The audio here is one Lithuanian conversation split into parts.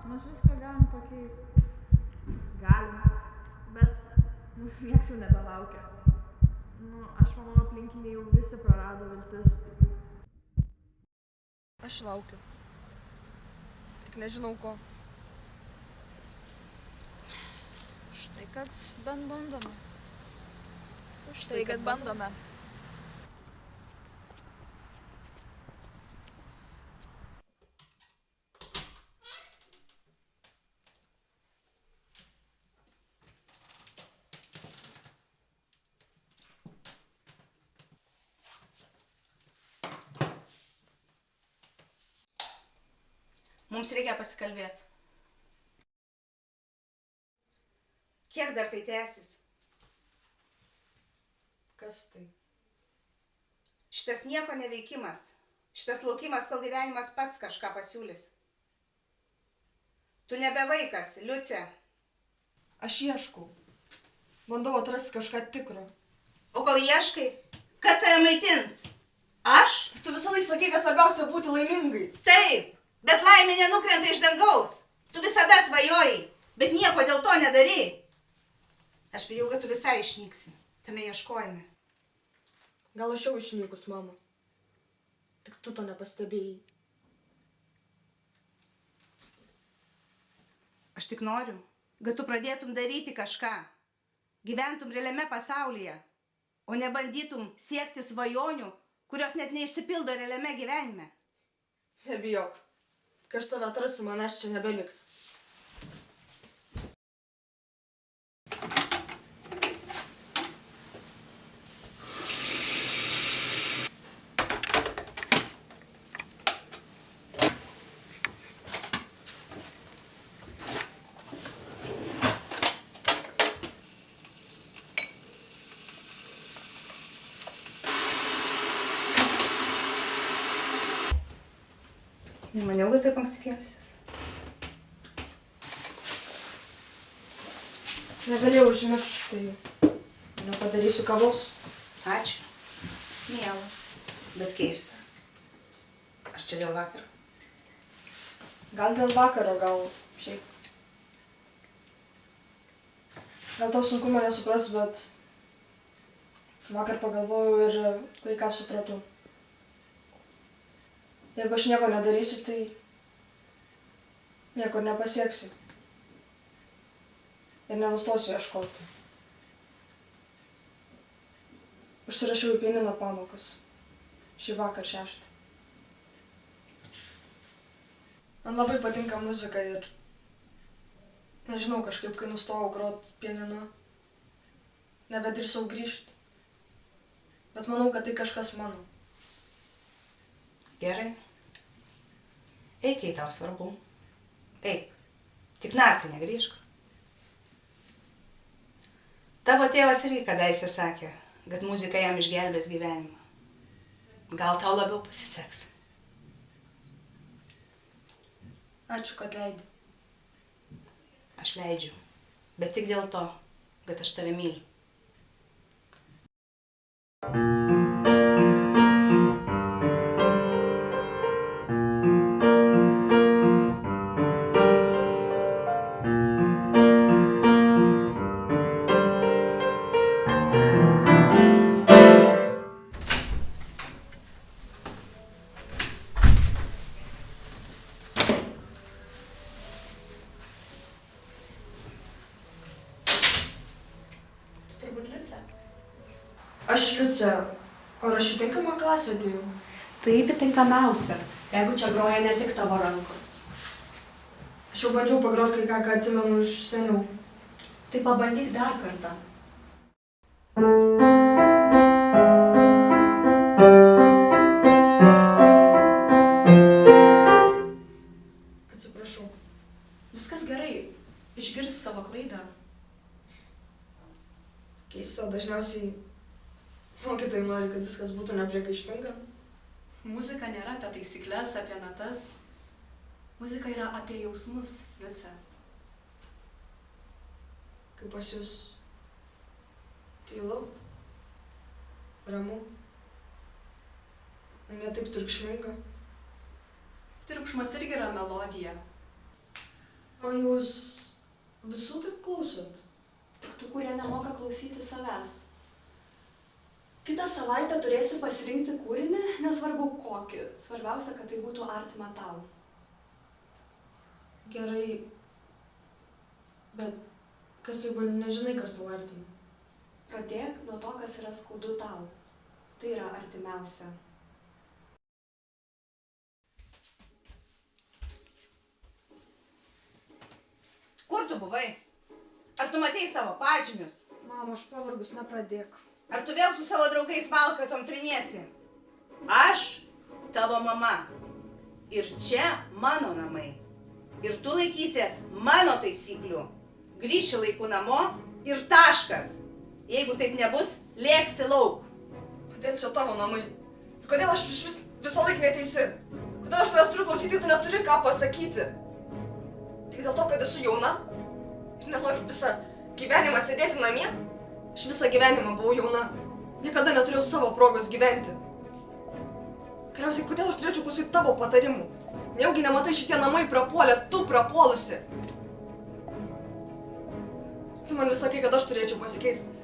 Mes viską galim pakeisti. Galim, bet mūsų nieks jau nebelaukia. Aš manau, aplinkiniai jau visi prarado viltis. Aš laukiu. Tik nežinau ko. Štai, kad bent bandome. Štai, kad bandome. Mums reikia pasikalbėti. Kiek dar tai tęsis? Kas tai? Šitas nieko neveikimas. Šitas laukimas, kol gyvenimas pats kažką pasiūlys. Tu nebe vaikas, Liucė. Aš ieškau. Bandau atrasti kažką tikro. O kol ieškai, kas tave maitins? Aš? Tu visą laiką sakai, kad svarbiausia būti laimingai. Taip, bet laimė nenukrenta iš dangaus. Tu visada svajojai, bet nieko dėl to nedarai. Aš bijau, kad tu visai išnyksi tame ieškojime. Gal aš jau išnykus, mama. Tik tu to nepastebėjai. Aš tik noriu, kad tu pradėtum daryti kažką. Gyventum realiame pasaulyje, o nebandytum siekti svajonių, kurios net neišsipildo realiame gyvenime. Nebijok. Kai aš save atrasiu, manęs čia nebeliks. Nemaniau, kad taip anksti kelsis. Negalėjau užmigti, tai nepadarysiu kavos. Ačiū. Miela, bet keista. Ar čia dėl vakaro? Gal dėl vakaro, gal šiaip. Gal tau sunku mane supras, bet vakar pagalvojau ir kai ką supratau. Jeigu aš nieko nedarysiu, tai niekur nepasieksiu. Ir nenustosiu ieškoti. Užsirašiau į pianino pamokas. Šį vakar 6. Man labai patinka muzika ir nežinau, kažkaip, kai nustojau grot pianinu, nebedrįsau grįžti. Bet manau, kad tai kažkas mano. Gerai. Eik, jei tau svarbu. Eik. Tik naktį negrįžk. Tavo tėvas irgi kadaise sakė, kad muzika jam išgelbės gyvenimą. Gal tau labiau pasiseks. Ačiū, kad leidi. Aš leidžiu. Bet tik dėl to, kad aš tave myliu. Turbūt Liucė. Aš Liucė. Ar aš į tinkamą klasę atėjau? Taip, tinkamiausia, jeigu čia groja ne tik tavo rankos. Aš jau bandžiau pagrot kai ką atsimenu iš seniau. Tai pabandyk dar kartą. Atsiprašau. Viskas gerai, išgirsi savo klaidą. Keista, dažniausiai mokytojai nori, kad viskas būtų nepriekaištinga. Muzika nėra apie taisyklės, apie natas. Muzika yra apie jausmus, Liucė. Kaip pas jūs tylu, ramu, ne taip triukšminga. Triukšmas irgi yra melodija. O jūs visų taip klausot? Tik tų, kurie nemoka klausyti savęs. Kitą savaitę turėsi pasirinkti kūrinį, nesvarbu kokį. Svarbiausia, kad tai būtų artima tau. Gerai. Bet kas jeigu nežinai, kas tau artima? Pradėk nuo to, kas yra skaudu tau. Tai yra artimiausia. Kur tu buvai? Ar tu matei savo pažymius? Mama, aš pavargus, nepradėk. Ar tu vėl su savo draugais valkatom triniesi? Aš tavo mama. Ir čia mano namai. Ir tu laikysies mano taisyklių. Grįši laiku namo ir taškas. Jeigu taip nebus, lėksi lauk. Kodėl čia tavo namai? Ir kodėl aš visą laiką neteisi? Kodėl aš tavęs turiu klausyti, tu neturi ką pasakyti? Tik dėl to, kad esu jauna ir nenoriu visą gyvenimą sėdėti namie? Aš visą gyvenimą buvau jauna. Niekada neturėjau savo progos gyventi. Galiausiai, kodėl aš turėčiau klausyti tavo patarimų? Nejaugi nematai, šitie namai prapuolė, tu prapuolusi. Tu man vis sakai, kad aš turėčiau pasikeisti.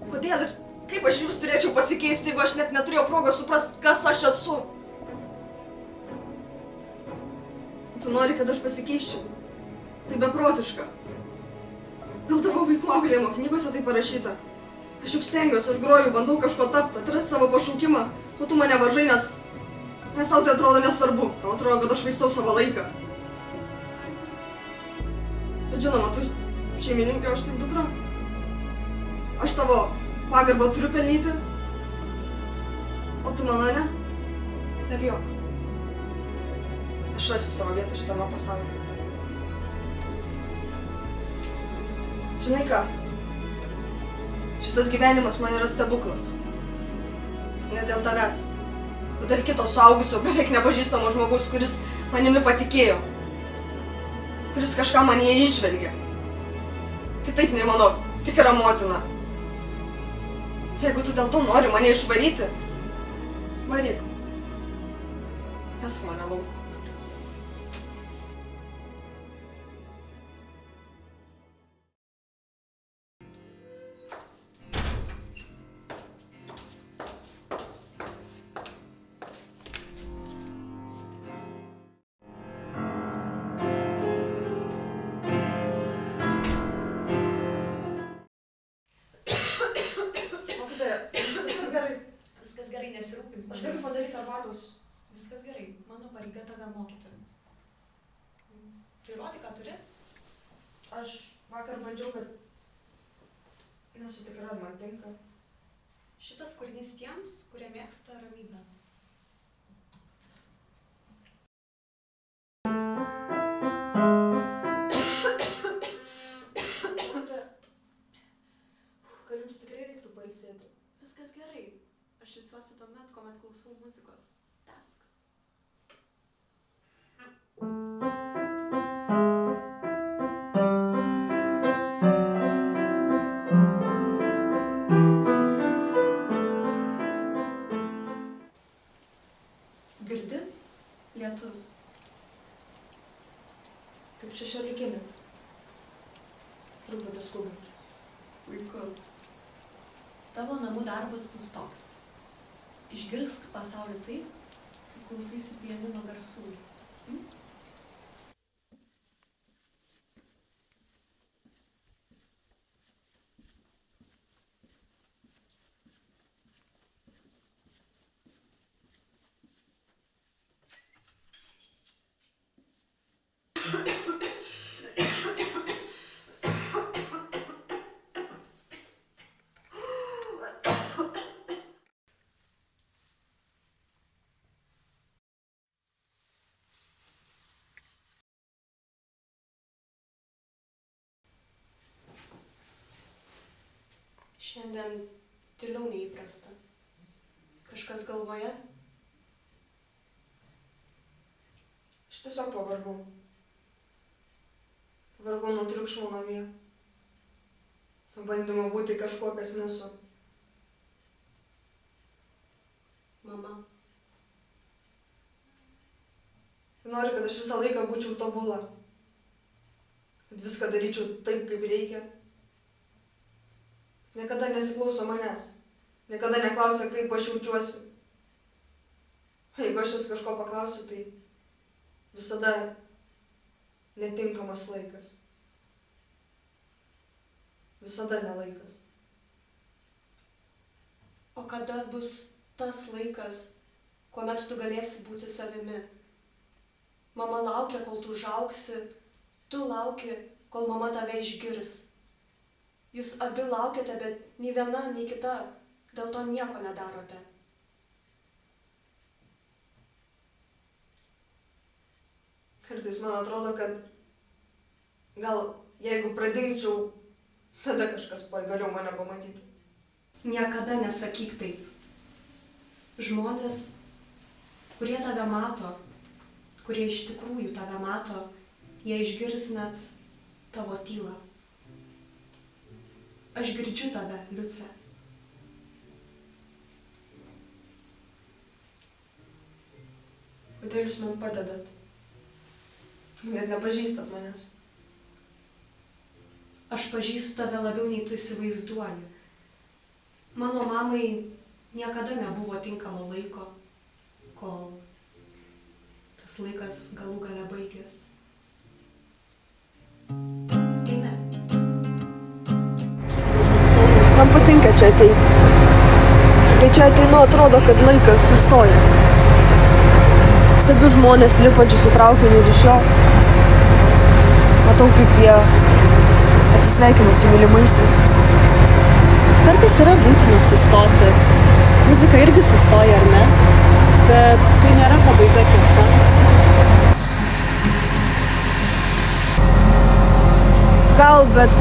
Kodėl ir kaip aš iš vis turėčiau pasikeisti, jeigu aš net neturėjau progos suprasti, kas aš esu? Tu nori, kad aš pasikeisčiau? Tai beprotiška. Gal tavo vaikų auklėjimo knygose tai parašyta? Aš juk stengiuosi, aš groju, bandau kažko tapti, atrasti savo pašaukimą, o tu mane varžai, nes tau tai atrodo nesvarbu. Tau atrodo, kad aš vaistau savo laiką. Bet žinoma, tu šeimininkai, aš tik dukra. Aš tavo pagarbą turiu pelnyti, o tu mano ne? Nebijok. Aš rasiu savo vietą šitame pasaulyje. Žinai ką? Šitas gyvenimas man yra stebuklas. Ne dėl tavęs, o dėl kito suaugusio, beveik nepažįstamo žmogaus, kuris manimi patikėjo. Kuris kažką manyje įžvelgė. Kitaip nei mano tikra motina. Jeigu tu dėl to nori mane išvaryti, varyk. Esk mane lauk. Viskas gerai, nesirūpink. Aš galiu padaryti arbatos. Viskas gerai, mano pareiga tave mokyti. Tai rodi, ką turi? Aš vakar bandžiau, bet nesu tikra, ar man tinka. Šitas kūrinys tiems, kurie mėgsta ramybę. Gal jums tikrai reiktų pailsėti? Viskas gerai. Aš ilsiuosi tuomet, kuomet klausau muzikos. Tęsk. Girdi? Lietus. Kaip šešiolikines. Truputį skubant. Puiku. Tavo namų darbas bus toks. Išgirsk pasaulį taip, kaip klausaisi pianino garsų. Šiandien tyliau neįprasta. Kažkas galvoje? Aš tiesiog pavargau. Pavargau nuo triukšmo namie. Nuo bandymo būti kažkuo, kas nesu. Mama. Nori, kad aš visą laiką būčiau tobula. kad viską daryčiau taip, kaip reikia. Niekada nesiklauso manęs, niekada neklausia, kaip aš jaučiuosi. Jeigu aš jas kažko paklausiu, tai visada netinkamas laikas. Visada nelaikas. O kada bus tas laikas, kuomet tu galėsi būti savimi? Mama laukia, kol tu užaugsi, tu lauki, kol mama tave išgirs. Jūs abi laukiate, bet nei viena, nei kita dėl to nieko nedarote. Kartais man atrodo, kad gal jeigu pradingčiau, tada kažkas pagaliau mane pamatytų. Niekada nesakyk taip. Žmonės, kurie tave mato, kurie iš tikrųjų tave mato, jie išgirs net tavo tylą. Aš girdžiu tave, Liuce. Kodėl jūs man padedat? Net nepažįstat manęs. Aš pažįstu tave labiau, nei tu įsivaizduoji. Mano mamai niekada nebuvo tinkamo laiko, kol tas laikas galų gale baigės. Eime. Man patinka čia ateiti. Kai čia ateinu, atrodo, kad laikas sustoja. Stebiu žmonės lipančius į traukinį ir iš jo. Matau, kaip jie atsisveikina su mylimaisiais. Kartais yra būtina sustoti. Muzika irgi sustoja, ar ne? Bet tai nėra pabaiga, tiesa. Gal, bet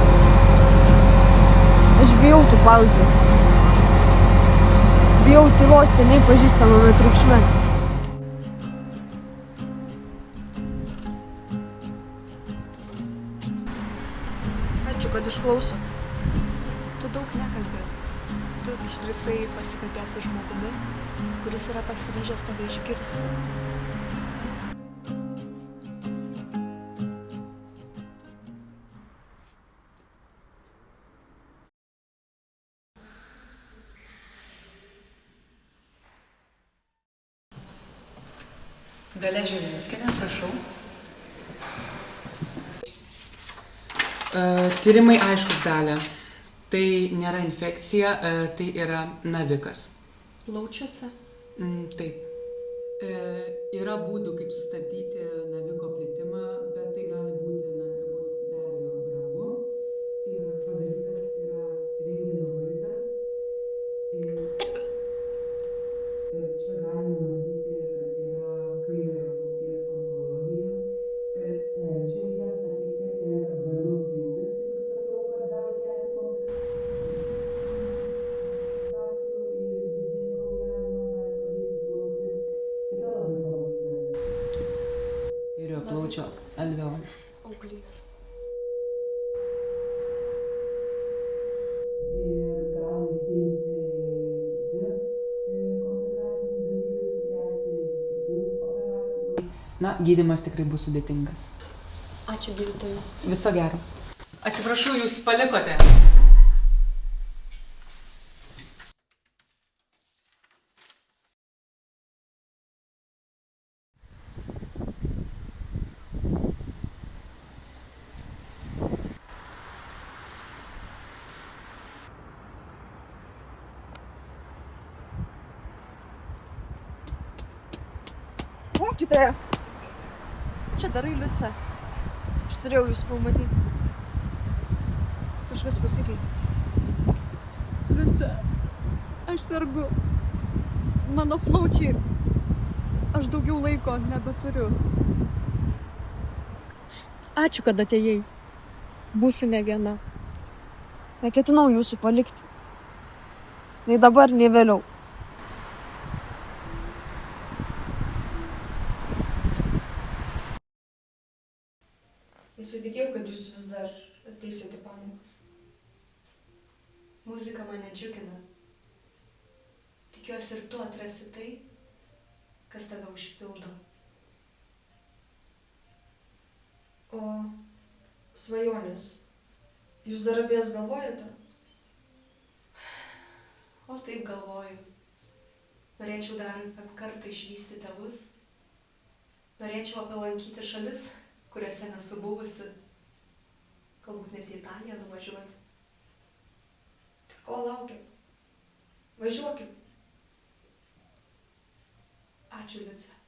aš bijau tų pauzių. Bijau tylos seniai pažįstamame triukšme. Ačiū, kad išklausot. Tu daug nekalbi. Tu išdrįsai pasikalbėti su žmogumi, kuris yra pasiryžęs tave išgirsti. Dalia Žilinskienė, prašau. Tyrimai aiškus, Dalia. Tai nėra infekcija, tai yra navikas. Plaučiuose? Taip. Yra būdų, kaip sustabdyti naviko plitimą, bet tai gali būti ir bus be abejo brangu. Ir padarytas yra renginio vaizdas. Ir čia galime matyti, kad yra kairiojo plauties onkologija. Čia reikės atlikti ir vadu pjūvį, kaip ir sakiau, kas gali kelti komplikacijų ir vidinį kraujavimą gali pažeisti plautį. Kita labai pavojinga kairiojo plaučio alveolė. Auglys. Ir gali kilti kiti komplikaciniai dalykai, sukelti kitų operacijų. Na, gydymas tikrai bus sudėtingas. Ačiū gydytojui. Viso gero. Atsiprašau, jūs palikote. Mokytoja, Čia darai, Liuce. aš turėjau jūs pamatyti. Kažkas pasikeitė. Liuce, aš sergu. Mano plaučiai. Aš daugiau laiko nebeturiu. Ačiū, kad atėjai. Būsiu ne viena. Neketinau jūsų palikti. Nei dabar, nei vėliau. Nesitikėjau, kad jūs vis dar ateisite į pamokas. Muzika mane džiugina. Tikiuosi ir tu atrasi tai, kas tave užpildo. O Svajonės. Jūs dar apie jas galvojate? O taip galvoju. Norėčiau dar kartą išvysti tėvus. Norėčiau aplankyti šalis, kuriuose nesu buvusi. Galbūt net į Italiją nuvažiuoti. Tai ko laukiat? Važiuokit. Ačiū, Liuce.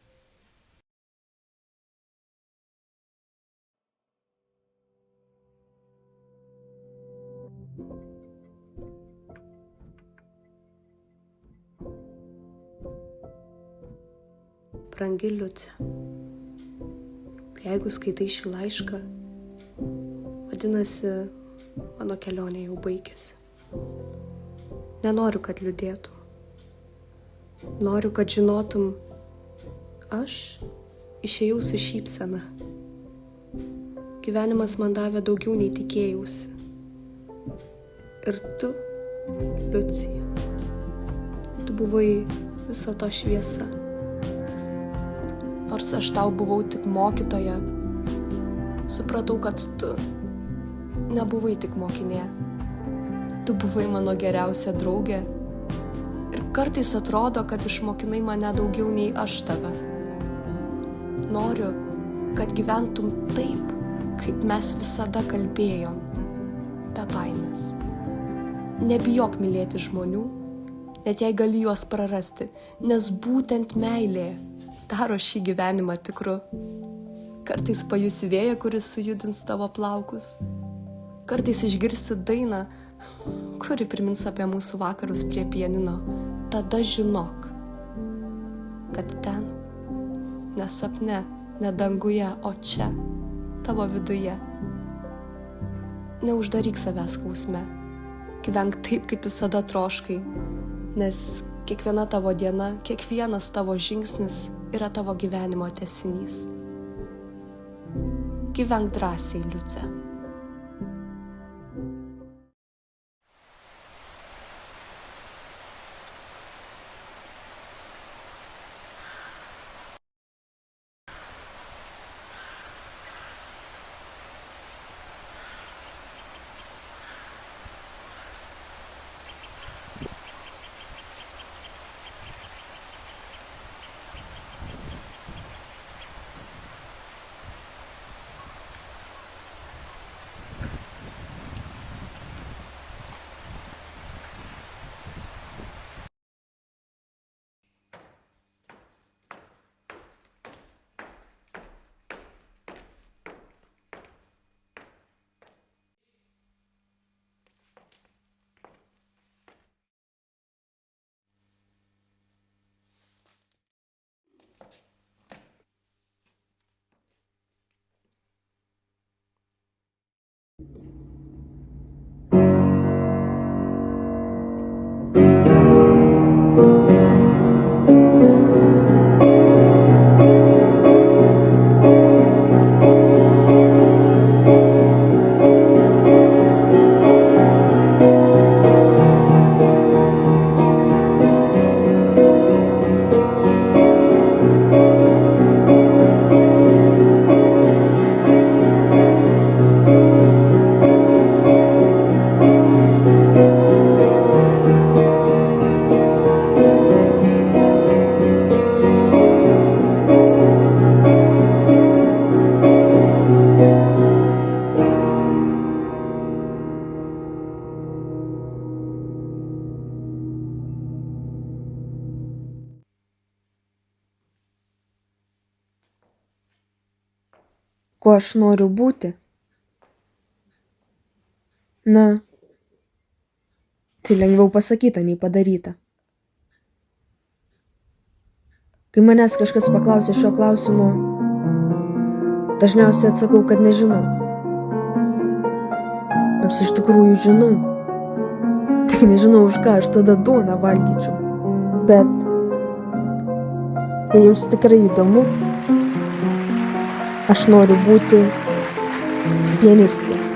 Brangi Liuce, jeigu skaitai šį laišką, vadinasi, mano kelionė jau baigėsi. Nenoriu, kad liūdėtum. Noriu, kad žinotum, aš išėjau su šypsena. Gyvenimas man davė daugiau nei tikėjausi. Ir tu, Liucija, tu buvai viso to šviesa. Nors aš tau buvau tik mokytoja, supratau, kad tu nebuvai tik mokinė. Tu buvai mano geriausia draugė. Ir kartais atrodo, kad išmokinai mane daugiau nei aš tave. Noriu, kad gyventum taip, kaip mes visada kalbėjom, be baimės. Nebijok mylėti žmonių, net jei gali juos prarasti, nes būtent meilė daro šį gyvenimą tikru. Kartais pajusi vėją, kuris sujudins tavo plaukus. Kartais išgirsi dainą, kuri primins apie mūsų vakarus prie pianino. Tada žinok, kad ten, ne sapne, ne danguje, o čia, tavo viduje. Neuždaryk savęs skausme. Gyvenk taip, kaip visada troškai, nes kiekviena tavo diena, kiekvienas tavo žingsnis yra tavo gyvenimo tęsinys. Gyvenk drąsiai, Liuce. Kuo aš noriu būti? Na, tai lengviau pasakyta nei padaryta. Kai manęs kažkas paklausia šio klausimo, dažniausiai atsakau, kad nežinau. Nors iš tikrųjų žinau. Tik nežinau, už ką aš tada duoną valgyčiau. Bet jei jums tikrai įdomu, aš noriu būti pianistė.